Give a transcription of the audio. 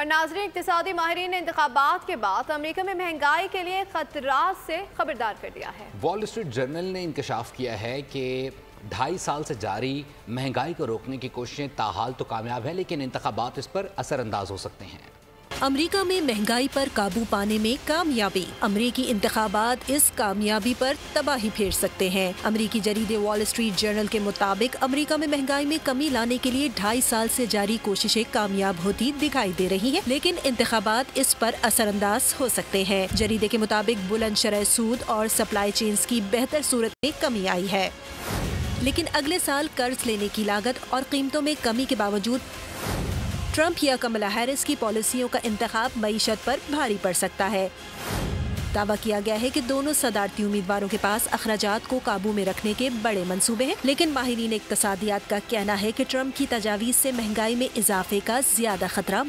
और नाज़रीन, इक़्तिसादी माहिरीन ने इंतखाबात के बाद अमेरिका में महंगाई के लिए खतरात से खबरदार कर दिया है। वॉल स्ट्रीट जर्नल ने इंकशाफ किया है कि 2.5 साल से जारी महंगाई को रोकने की कोशिशें ताहाल तो कामयाब हैं, लेकिन इंतखाबात इस पर असरअंदाज हो सकते हैं। अमेरिका में महंगाई पर काबू पाने में कामयाबी। अमेरिकी इंतखाबात इस कामयाबी पर तबाही फेर सकते हैं। अमेरिकी जरीदे वॉल स्ट्रीट जर्नल के मुताबिक अमेरिका में महंगाई में कमी लाने के लिए 2.5 साल से जारी कोशिशें कामयाब होती दिखाई दे रही हैं, लेकिन इंतखाबात इस पर असरअंदाज हो सकते हैं। जरीदे के मुताबिक बुलंद शरह सूद और सप्लाई चेन्स की बेहतर सूरत में कमी आई है, लेकिन अगले साल कर्ज लेने की लागत और कीमतों में कमी के बावजूद ट्रंप या कमला हैरिस की पॉलिसियों का इंतखाब मईशत पर भारी पड़ सकता है। दावा किया गया है कि दोनों सदारती उम्मीदवारों के पास अखराजात को काबू में रखने के बड़े मंसूबे हैं, लेकिन माहिरीन इक्तसादियात का कहना है कि ट्रंप की तजावीज़ से महंगाई में इजाफे का ज्यादा खतरा